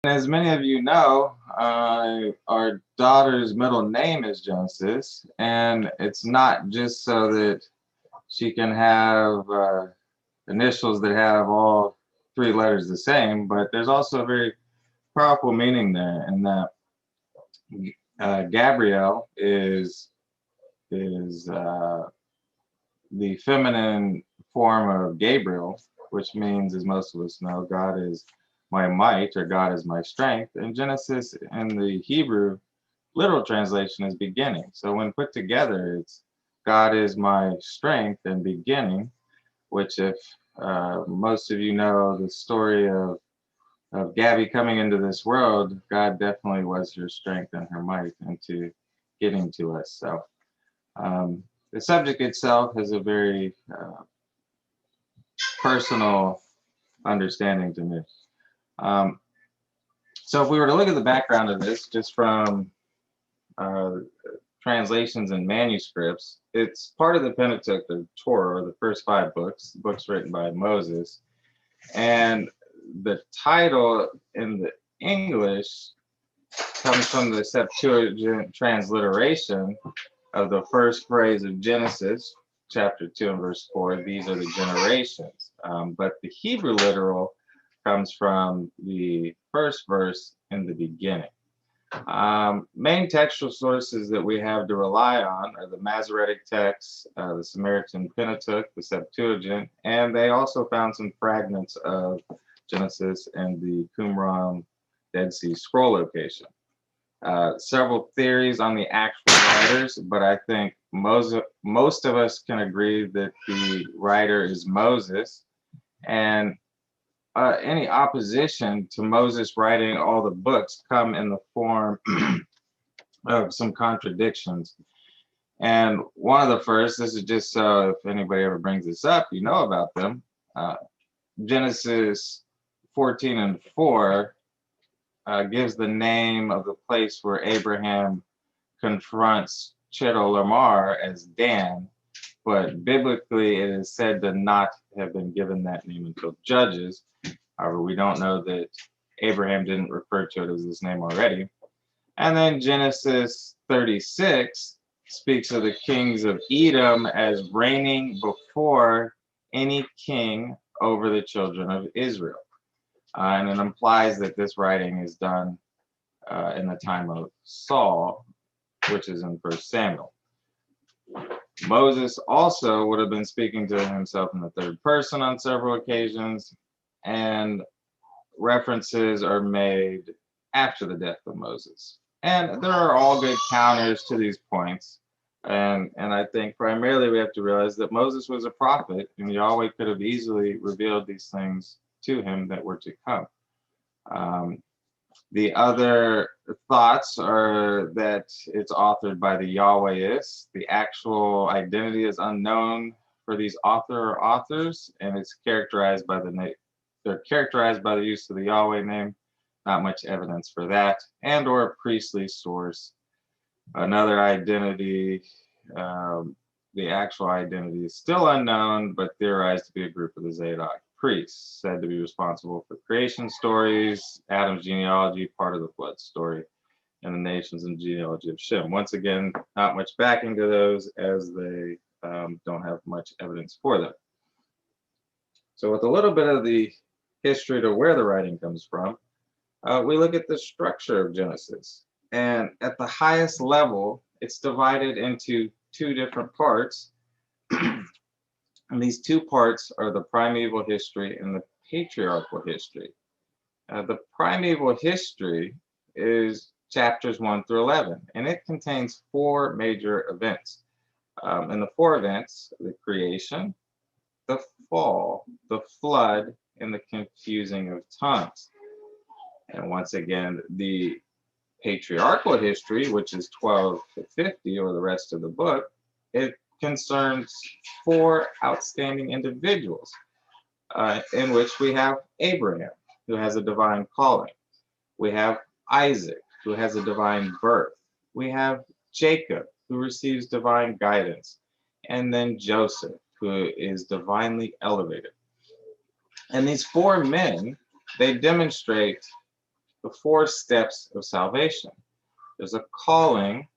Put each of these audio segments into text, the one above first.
As many of you know, our daughter's middle name is Genesis, and it's not just so that she can have initials that have all three letters the same, but there's also a very powerful meaning there, in that Gabrielle is the feminine form of Gabriel, which means, as most of us know, God is my might, or God is my strength. And Genesis in the Hebrew literal translation is beginning. So when put together, it's God is my strength and beginning, which, if most of you know the story of Gabby coming into this world, God definitely was her strength and her might into getting to us. So the subject itself has a very personal understanding to me. Um, so if we were to look at the background of this, just from uh, translations and manuscripts, it's part of the Pentateuch, the Torah, the first five books written by Moses. And the title in the English comes from the Septuagint transliteration of the first phrase of Genesis, chapter 2 and verse 4. These are the generations. But the Hebrew literal comes from the first verse in the beginning. Main textual sources that we have to rely on are the Masoretic texts, the Samaritan Pentateuch, the Septuagint, and they also found some fragments of Genesis in the Qumran Dead Sea Scroll location. Several theories on the actual writers, but I think most of us can agree that the writer is Moses, and any opposition to Moses writing all the books come in the form of some contradictions. And one of the first, this is just so if anybody ever brings this up, you know about them. Uh, Genesis 14 and 4 gives the name of the place where Abraham confronts Chedorlaomer as Dan, but biblically it is said to not have been given that name until Judges. However, we don't know that Abraham didn't refer to it as his name already. And then Genesis 36 speaks of the kings of Edom as reigning before any king over the children of Israel. And it implies that this writing is done in the time of Saul, which is in 1 Samuel. Moses also would have been speaking to himself in the third person on several occasions, and references are made after the death of Moses. And there are all good counters to these points. And I think primarily we have to realize that Moses was a prophet, and Yahweh could have easily revealed these things to him that were to come. The other thoughts are that it's authored by the Yahwehists. The actual identity is unknown for these author or authors, and it's characterized by they're characterized by the use of the Yahweh name. Not much evidence for that, and or a priestly source. Another identity, the actual identity is still unknown, but theorized to be a group of the Zadok priests, said to be responsible for creation stories, Adam's genealogy, part of the flood story, and the nations and genealogy of Shem. Once again, not much backing to those, as they don't have much evidence for them. So with a little bit of the history to where the writing comes from, we look at the structure of Genesis. And at the highest level, it's divided into two different parts. And these two parts are the primeval history and the patriarchal history. The primeval history is chapters 1 through 11, and it contains four major events. And the four events: the creation, the fall, the flood, and the confusing of tongues. And once again, the patriarchal history, which is 12 to 50, or the rest of the book, it concerns four outstanding individuals, in which we have Abraham, who has a divine calling. We have Isaac, who has a divine birth. We have Jacob, who receives divine guidance. And then Joseph, who is divinely elevated. And these four men, they demonstrate the 4 steps of salvation. There's a calling,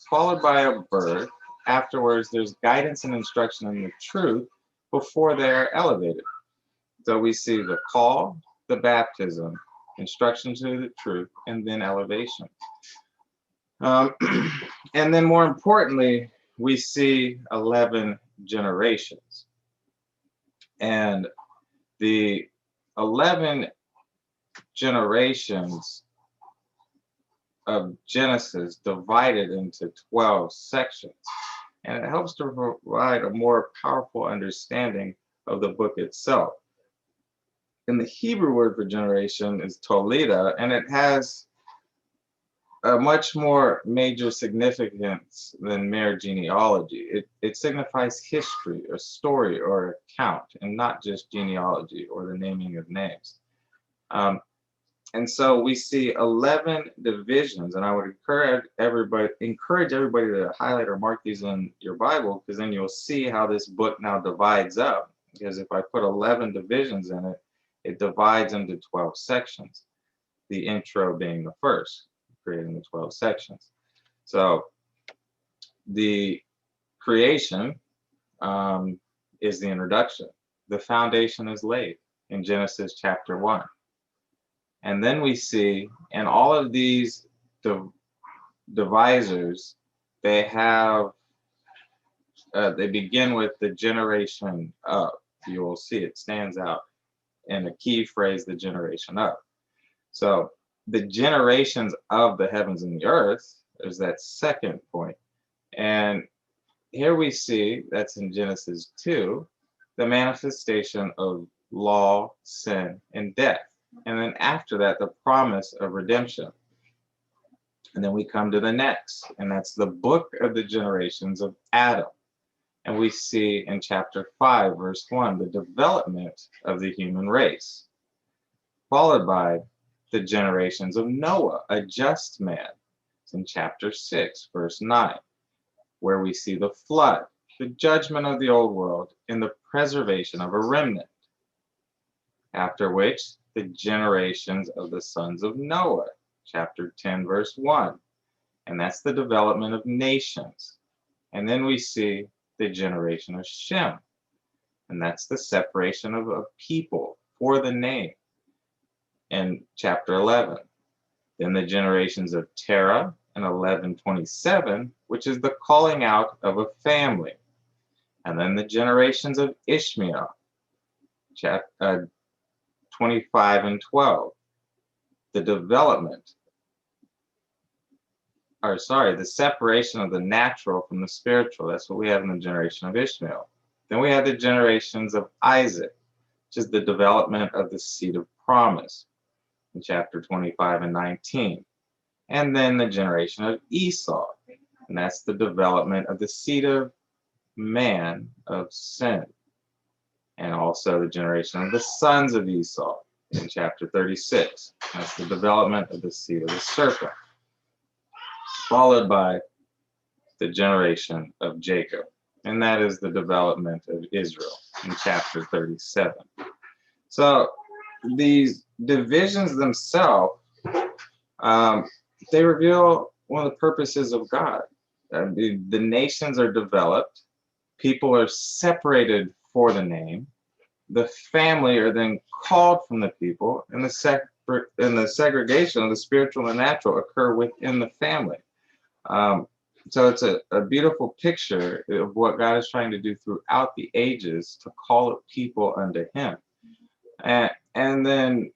followed by a birth. Afterwards, there's guidance and instruction in the truth before they are elevated. So we see the call, the baptism, instruction to the truth, and then elevation. And then more importantly, we see 11 generations. And the 11 generations of Genesis divided into 12 sections. And it helps to provide a more powerful understanding of the book itself. And the Hebrew word for generation is tolida, and it has a much more major significance than mere genealogy. It signifies history, a story, or account, and not just genealogy or the naming of names. And so we see 11 divisions, and I would encourage everybody to highlight or mark these in your Bible, because then you'll see how this book now divides up. Because if I put 11 divisions in it, it divides into 12 sections, the intro being the first, creating the 12 sections. So the creation is the introduction. The foundation is laid in Genesis chapter 1. And then we see, and all of these divisors, they have, they begin with the generation of. You will see it stands out in a key phrase, the generation of. So the generations of the heavens and the earth is that second point. And here we see, that's in Genesis 2, the manifestation of law, sin, and death. And then after that, the promise of redemption. And then we come to the next, and that's the book of the generations of Adam. And we see in chapter 5, verse 1, the development of the human race, followed by the generations of Noah, a just man. It's in chapter 6, verse 9, where we see the flood, the judgment of the old world, and the preservation of a remnant. After which, the generations of the sons of Noah, chapter 10, verse 1. And that's the development of nations. And then we see the generation of Shem. And that's the separation of a people for the name in chapter 11. Then the generations of Terah in 11:27, which is the calling out of a family. And then the generations of Ishmael, chapter 25 and 12, the separation of the natural from the spiritual. That's what we have in the generation of Ishmael. Then we have the generations of Isaac, which is the development of the seed of promise in chapter 25 and 19. And then the generation of Esau, and that's the development of the seed of man, of sin. And also the generation of the sons of Esau in chapter 36. That's the development of the seed of the serpent, followed by the generation of Jacob. And that is the development of Israel in chapter 37. So these divisions themselves, they reveal one of the purposes of God. The nations are developed. People are separated for the name. The family are then called from the people, and the segregation of the spiritual and natural occur within the family. So it's a beautiful picture of what God is trying to do throughout the ages to call a people unto Him. And then,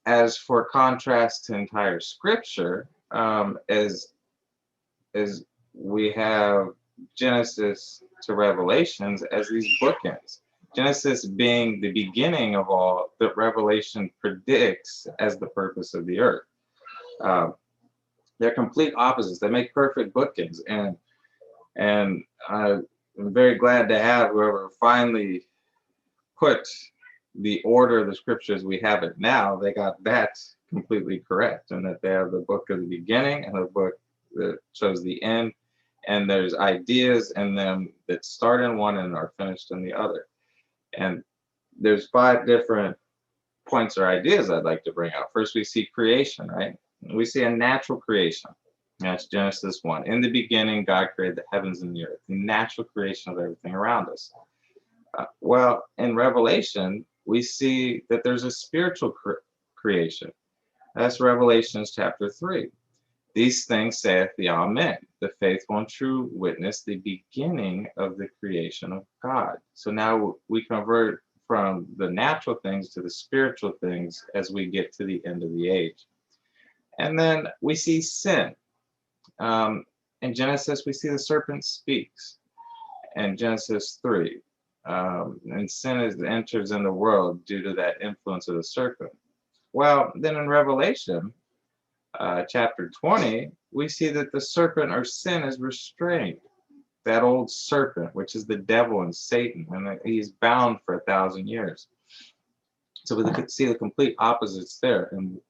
as for contrast to entire Scripture, as we have Genesis to Revelations as these bookends. Genesis being the beginning of all that Revelation predicts as the purpose of the earth. They're complete opposites. They make perfect bookends, and I'm very glad to have whoever finally put the order of the scriptures we have it now. They got that completely correct, and that they have the book of the beginning and the book that shows the end, and there's ideas in them that start in one and are finished in the other. And there's 5 different points or ideas I'd like to bring out. First, we see creation, right? We see a natural creation. That's Genesis 1. In the beginning, God created the heavens and the earth, the natural creation of everything around us. Well, in Revelation, we see that there's a spiritual creation. That's Revelations chapter 3. These things saith the Amen, the faithful and true witness, the beginning of the creation of God. So now we convert from the natural things to the spiritual things as we get to the end of the age. And then we see sin. In Genesis, we see the serpent speaks. In Genesis 3. And sin enters in the world due to that influence of the serpent. Well, then in Revelation, chapter 20, we see that the serpent or sin is restrained. That old serpent, which is the devil and Satan, and he's bound for 1,000 years. So we could see the complete opposites there. In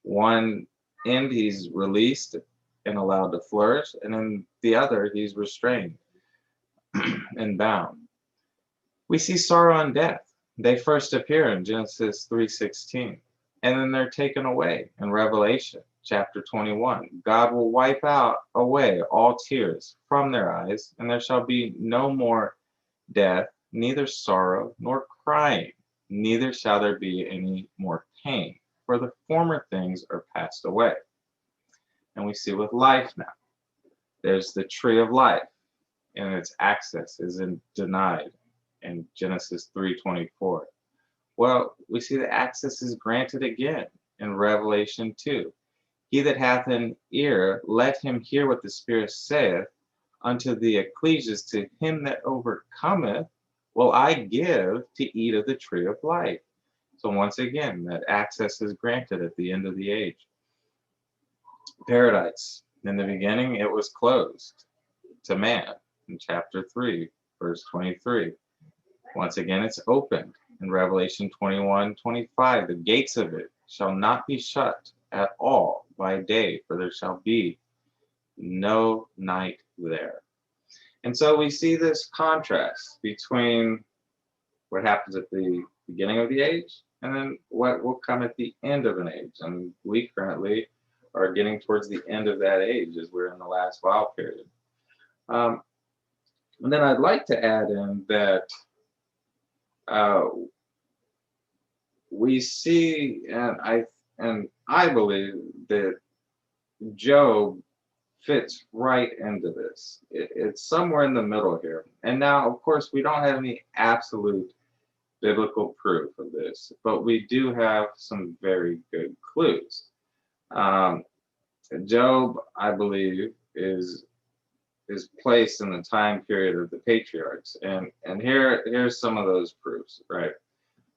one end, he's released and allowed to flourish, and in the other, he's restrained and bound. We see sorrow and death. They first appear in Genesis 3:16, and then they're taken away in Revelation chapter 21. God will wipe away all tears from their eyes, and there shall be no more death, neither sorrow nor crying, neither shall there be any more pain, for the former things are passed away. And we see with life now, there's the tree of life, and its access is denied in Genesis 3:24. Well, we see the access is granted again in Revelation 2. He that hath an ear, let him hear what the Spirit saith unto the ecclesias. To him that overcometh will I give to eat of the tree of life. So once again, that access is granted at the end of the age. Paradise. In the beginning, it was closed to man in chapter 3, verse 23. Once again, it's opened in Revelation 21:25. The gates of it shall not be shut at all by day, for there shall be no night there. And so we see this contrast between what happens at the beginning of the age and then what will come at the end of an age. And we currently are getting towards the end of that age as we're in the last vial period. And then I'd like to add in that we see, and I believe that Job fits right into this. It's somewhere in the middle here. And now, of course, we don't have any absolute biblical proof of this, but we do have some very good clues. Job, I believe, is placed in the time period of the patriarchs, and here's some of those proofs, right?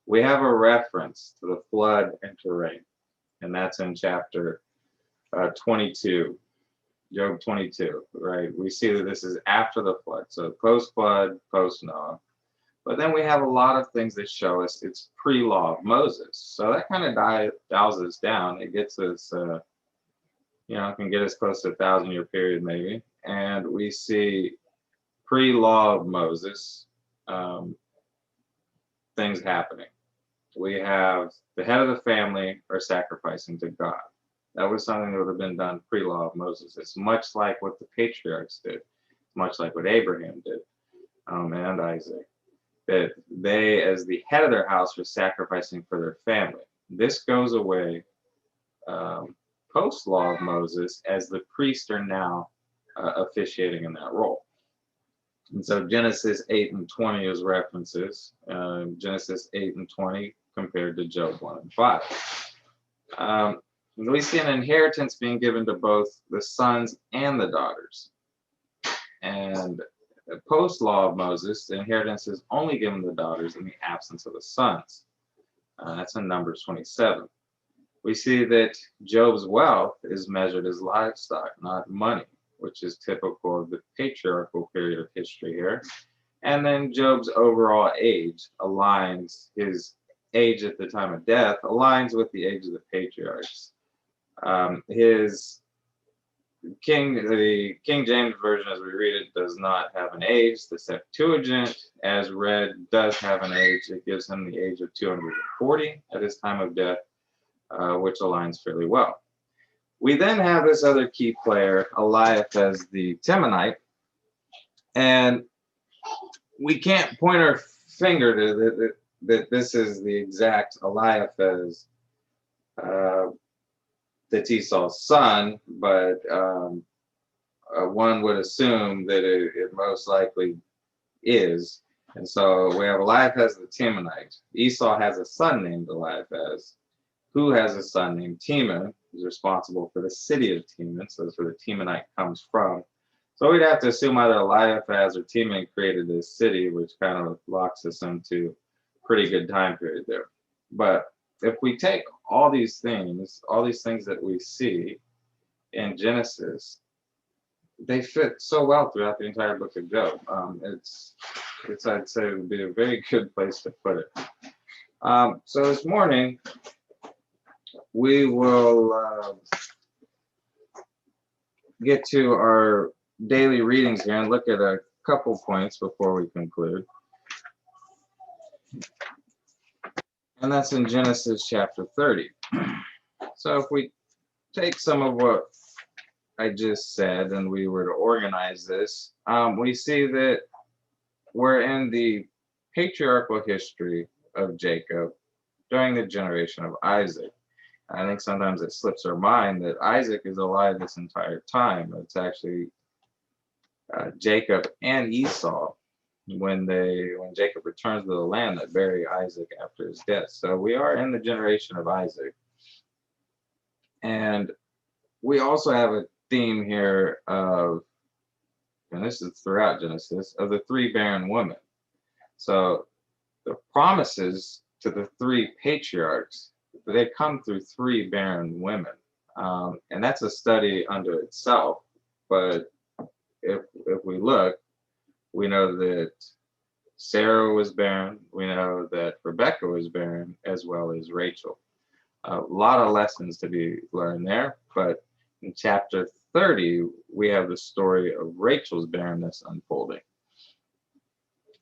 We have a reference to the flood and to rain, and that's in chapter 22, Job 22, right? We see that this is after the flood, so post-flood, post-Noah. But then we have a lot of things that show us it's pre-law of Moses. So that kind of dials us down. It gets us, can get us close to 1,000-year period maybe. And we see pre-law of Moses things happening. We have the head of the family are sacrificing to God. That was something that would have been done pre-law of Moses. It's much like what the patriarchs did, much like what Abraham did and Isaac. That they, as the head of their house, were sacrificing for their family. This goes away post-law of Moses, as the priests are now officiating in that role. And so Genesis 8:20 is references. Genesis 8:20 compared to Job 1:5. We see an inheritance being given to both the sons and the daughters. And post-law of Moses, the inheritance is only given to the daughters in the absence of the sons. That's in Numbers 27. We see that Job's wealth is measured as livestock, not money, which is typical of the patriarchal period of history here. And then Job's overall age aligns, his age at the time of death aligns with the age of the patriarchs. His the King James version, as we read it, does not have an age. The Septuagint, as read, does have an age. It gives him the age of 240 at his time of death, which aligns fairly well. We then have this other key player, Eliphaz the Temenite, and we can't point our finger to that this is the exact Eliphaz that's Esau's son, but one would assume that it most likely is. And so we have Eliphaz the Temanite. Esau has a son named Eliphaz, who has a son named Teman, who's responsible for the city of Teman. So that's where the Temanite comes from. So we'd have to assume either Eliphaz or Teman created this city, which kind of locks us into a pretty good time period there. But if we take all these things that we see in Genesis, they fit so well throughout the entire book of Job. It's I'd say it would be a very good place to put it. So this morning we will get to our daily readings here and look at a couple points before we conclude. And that's in Genesis chapter 30. So if we take some of what I just said and we were to organize this, we see that we're in the patriarchal history of Jacob during the generation of Isaac. I think sometimes it slips our mind that Isaac is alive this entire time. It's actually Jacob and Esau when Jacob returns to the land that bury Isaac after his death. So we are in the generation of Isaac. And we also have a theme here of, and this is throughout Genesis, of the three barren women. So the promises to the three patriarchs, they come through three barren women. And that's a study unto itself. But if we look, we know that Sarah was barren. We know that Rebecca was barren, as well as Rachel. A lot of lessons to be learned there. But in chapter 30, we have the story of Rachel's barrenness unfolding.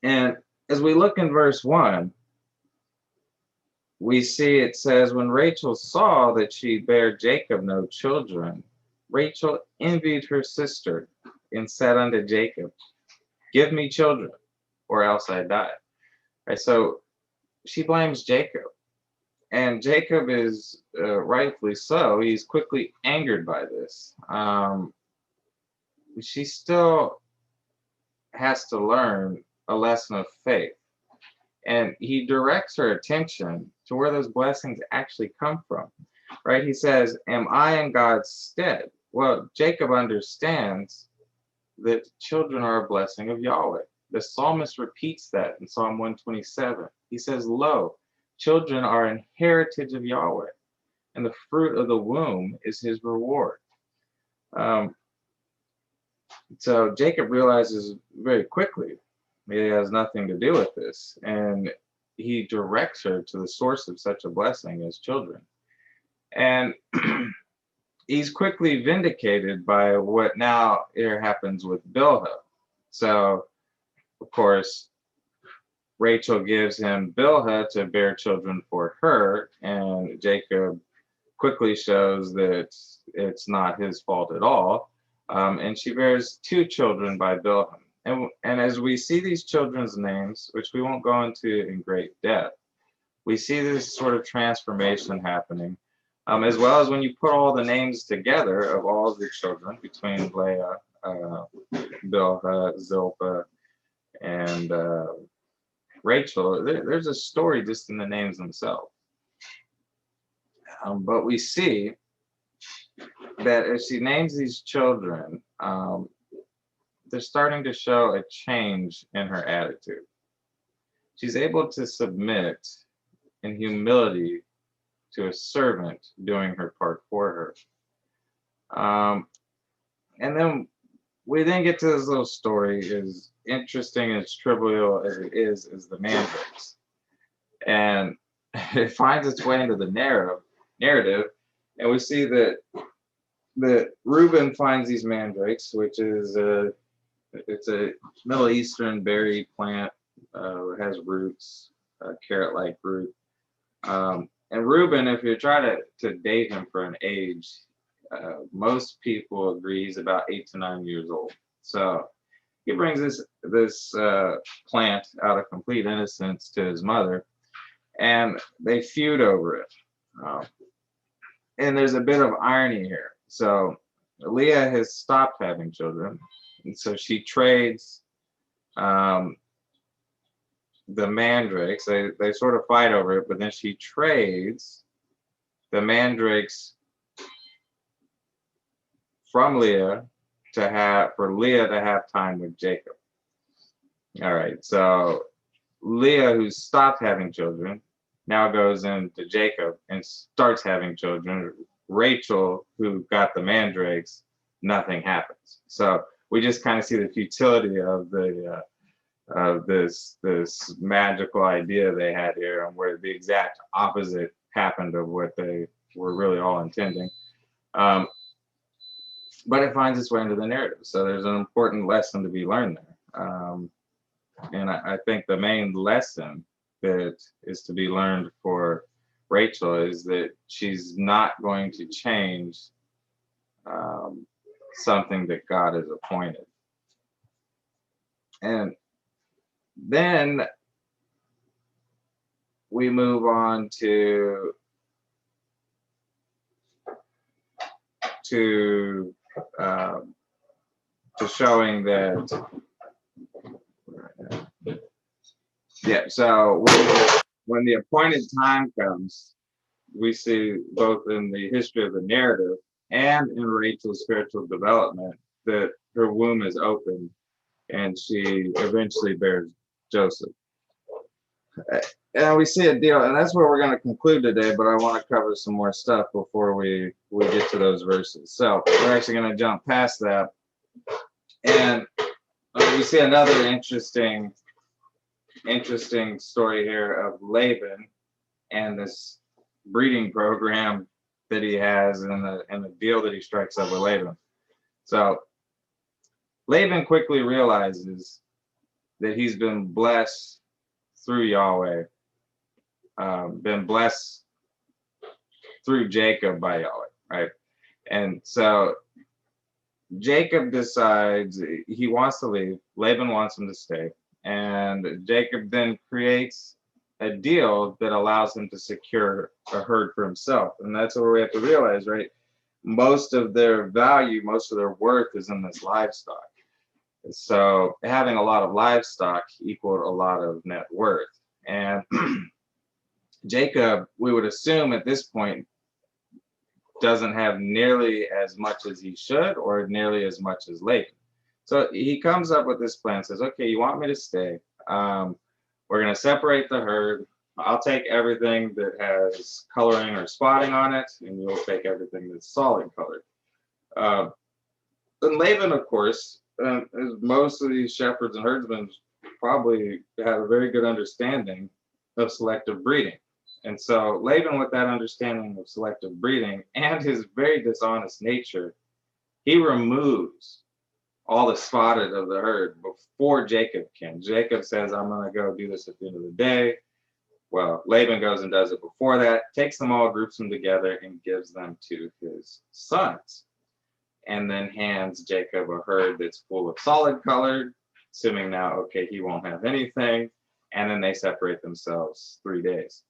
And as we look in verse 1, we see it says, when Rachel saw that she bare Jacob no children, Rachel envied her sister and said unto Jacob, give me children, or else I die. Right, so she blames Jacob. And Jacob is rightfully so. He's quickly angered by this. She still has to learn a lesson of faith. And he directs her attention to where those blessings actually come from. Right? He says, am I in God's stead? Well, Jacob understands that children are a blessing of Yahweh. The psalmist repeats that in Psalm 127. He says, lo, children are an heritage of Yahweh, and the fruit of the womb is his reward. So Jacob realizes very quickly he has nothing to do with this, and he directs her to the source of such a blessing as children. And he's quickly vindicated by what now here happens with Bilhah. So, of course, Rachel gives him Bilhah to bear children for her, and Jacob quickly shows that it's not his fault at all. And she bears two children by Bilhah. And as we see these children's names, which we won't go into in great depth, we see this sort of transformation happening, as well as when you put all the names together of all of the children between Leah, Bilhah, Zilpah, and Rachel. There's a story just in the names themselves. But we see that as she names these children, they're starting to show a change in her attitude. She's able to submit in humility to a servant doing her part for her. And then we then get to this little story, as interesting as trivial as it is the mandrakes. And it finds its way into the narrative, and we see that that Reuben finds these mandrakes, which is it's a Middle Eastern berry plant. It has roots, carrot-like root. And Reuben, if you try to date him for an age, most people agree he's about 8 to 9 years old. So he brings this plant out of complete innocence to his mother, and they feud over it. Um, and there's a bit of irony here. So Leah has stopped having children, and so she trades um, the mandrakes. They sort of fight over it, but then she trades the mandrakes from Leah for Leah to have time with Jacob. All right, so Leah, who stopped having children, now goes into Jacob and starts having children. Rachel, who got the mandrakes, nothing happens. So we just kind of see the futility of this magical idea they had here, and where the exact opposite happened of what they were really all intending. But it finds its way into the narrative. So there's an important lesson to be learned there. And I think the main lesson that is to be learned for Rachel is that she's not going to change something that God has appointed. And then we move on to showing that, yeah, so when the appointed time comes, we see both in the history of the narrative and in Rachel's spiritual development that her womb is open and she eventually bears Joseph. And we see a deal, and that's where we're going to conclude today, but I want to cover some more stuff before we get to those verses. So we're actually going to jump past that. And we see another interesting story here of Laban and this breeding program that he has and the deal that he strikes up with Laban. So Laban quickly realizes that he's been blessed through Yahweh, been blessed through Jacob by Yahweh, right? And so Jacob decides he wants to leave. Laban wants him to stay. And Jacob then creates a deal that allows him to secure a herd for himself. And that's what we have to realize, right? Most of their value, most of their worth is in this livestock. So having a lot of livestock equaled a lot of net worth. And Jacob, we would assume at this point, doesn't have nearly as much as he should or nearly as much as Laban. So he comes up with this plan, says, okay, you want me to stay. We're going to separate the herd. I'll take everything that has coloring or spotting on it, and you'll take everything that's solid colored. And Laban, of course, as most of these shepherds and herdsmen probably have a very good understanding of selective breeding. And so Laban, with that understanding of selective breeding and his very dishonest nature, he removes all the spotted of the herd before Jacob can. Jacob says, I'm going to go do this at the end of the day. Well, Laban goes and does it before that, takes them all, groups them together, and gives them to his sons. And then hands Jacob a herd that's full of solid colored, assuming now, okay, he won't have anything. And then they separate themselves 3 days.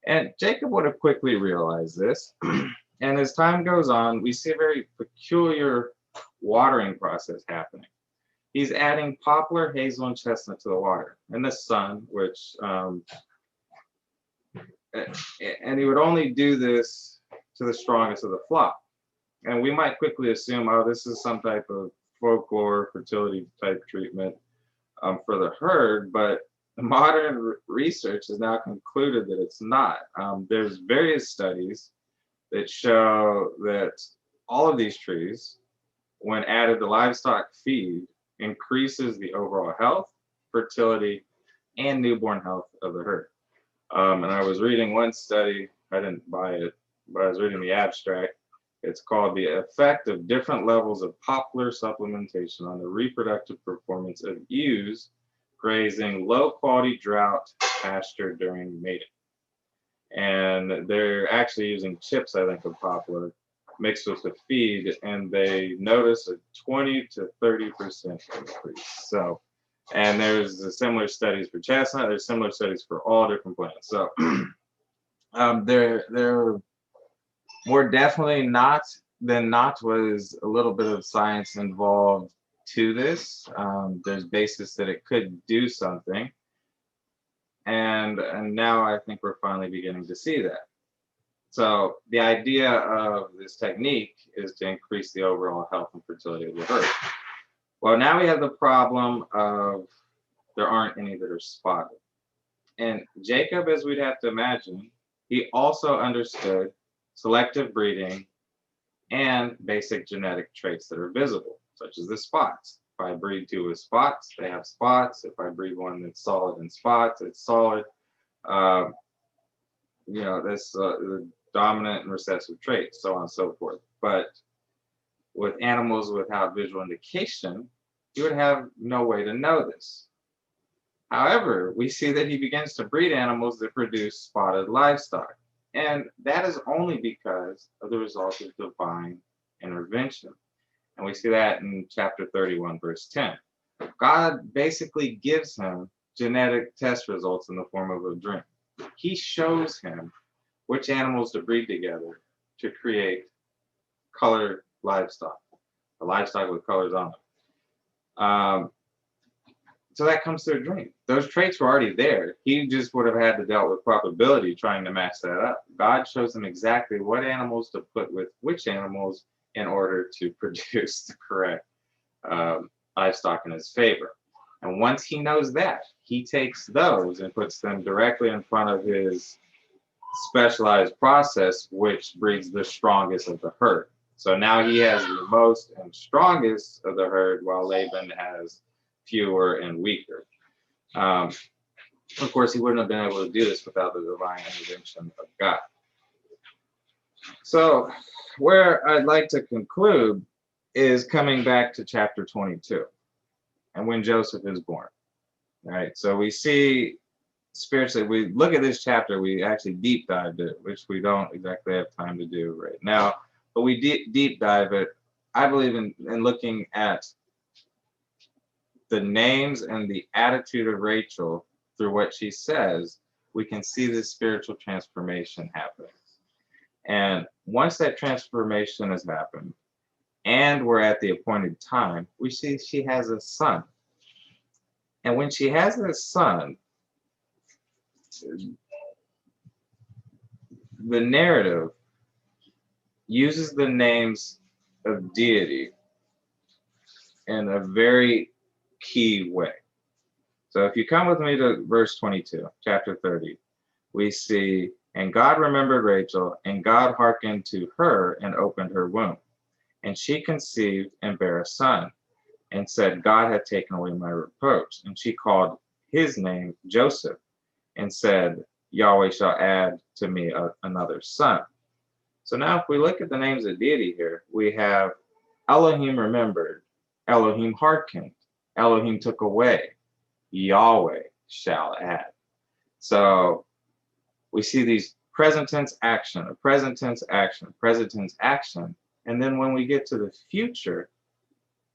And Jacob would have quickly realized this. And as time goes on, we see a very peculiar watering process happening. He's adding poplar, hazel, and chestnut to the water, and the sun, which, and he would only do this to the strongest of the flock. And we might quickly assume, oh, this is some type of folklore, fertility type treatment for the herd, but modern research has now concluded that it's not. There's various studies that show that all of these trees, when added to livestock feed, increases the overall health, fertility, and newborn health of the herd. And I was reading one study, I didn't buy it, but I was reading the abstract, It's called The Effect of Different Levels of Poplar Supplementation on the Reproductive Performance of Ewes Grazing Low-Quality Drought Pasture During Mating. And they're actually using chips, I think, of poplar mixed with the feed, and they notice a 20 to 30% increase. So, and there's similar studies for chestnut. There's similar studies for all different plants. So, they're more definitely not than not was a little bit of science involved to this. There's basis that it could do something. And now I think we're finally beginning to see that. So the idea of this technique is to increase the overall health and fertility of the herd. Well, now we have the problem of there aren't any that are spotted. And Jacob, as we'd have to imagine, he also understood selective breeding and basic genetic traits that are visible, such as the spots. If I breed two with spots, they have spots. If I breed one that's solid in spots, it's solid. That's the dominant and recessive traits, so on and so forth. But with animals without visual indication, you would have no way to know this. However, we see that he begins to breed animals that produce spotted livestock. And that is only because of the result of divine intervention. And we see that in chapter 31, verse 10. God basically gives him genetic test results in the form of a dream. He shows him which animals to breed together to create colored livestock, the livestock with colors on them. So that comes through a dream. Those traits were already there. He just would have had to deal with probability trying to match that up. God shows him exactly what animals to put with which animals in order to produce the correct livestock in his favor. And once he knows that, he takes those and puts them directly in front of his specialized process, which breeds the strongest of the herd. So now he has the most and strongest of the herd, while Laban has fewer and weaker. Of course, he wouldn't have been able to do this without the divine intervention of God. So where I'd like to conclude is coming back to chapter 22 and when Joseph is born. All right, so we see spiritually, we look at this chapter, we actually deep dived it, which we don't exactly have time to do right now, but we deep dive it. I believe in looking at the names and the attitude of Rachel through what she says, we can see this spiritual transformation happening. And once that transformation has happened and we're at the appointed time, we see she has a son. And when she has a son, the narrative uses the names of deity in a very key way. So if you come with me to verse 22, chapter 30, we see, and God remembered Rachel, and God hearkened to her and opened her womb. And she conceived and bare a son, and said, God had taken away my reproach. And she called his name Joseph, and said, Yahweh shall add to me another son. So now if we look at the names of deity here, we have Elohim remembered, Elohim hearkened, Elohim took away, Yahweh shall add. So we see these present tense action, a present tense action, present tense action. And then when we get to the future,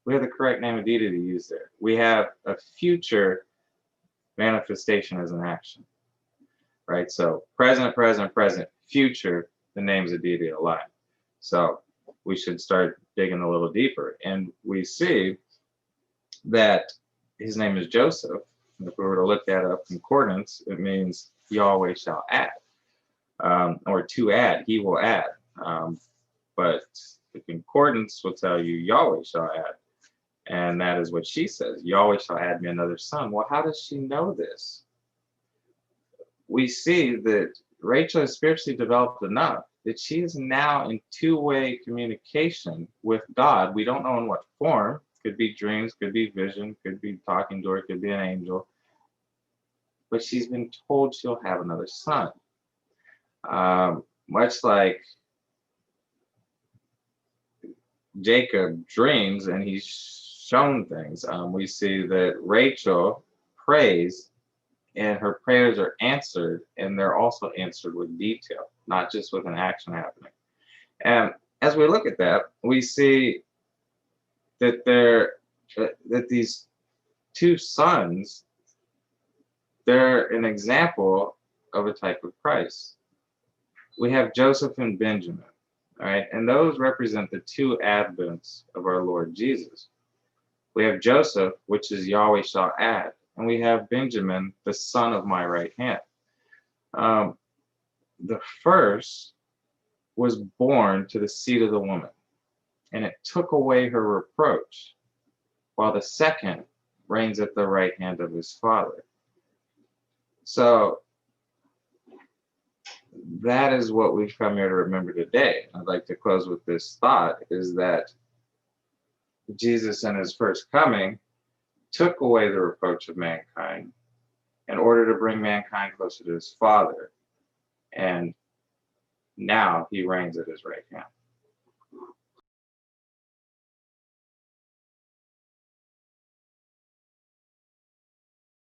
we have the correct name of deity to use there. We have a future manifestation as an action, right? So present, present, present, future, the names of deity align. So we should start digging a little deeper. And we see that his name is Joseph. If we were to look that up concordance, it means Yahweh shall add, or to add, he will add. But the concordance will tell you Yahweh shall add. And that is what she says. Yahweh shall add me another son. Well, how does she know this? We see that Rachel is spiritually developed enough that she is now in two-way communication with God. We don't know in what form. Could be dreams, could be vision, could be talking to her, could be an angel. But she's been told she'll have another son. Much like Jacob dreams and he's shown things. We see that Rachel prays and her prayers are answered, and they're also answered with detail, not just with an action happening. And as we look at that, we see that that these two sons, they're an example of a type of Christ. We have Joseph and Benjamin, all right, and those represent the two advents of our Lord Jesus. We have Joseph, which is Yahweh shall add, and we have Benjamin, the son of my right hand. The first was born to the seed of the woman, and it took away her reproach, while the second reigns at the right hand of his father. So that is what we've come here to remember today. I'd like to close with this thought, is that Jesus in his first coming took away the reproach of mankind in order to bring mankind closer to his Father. And now he reigns at his right hand.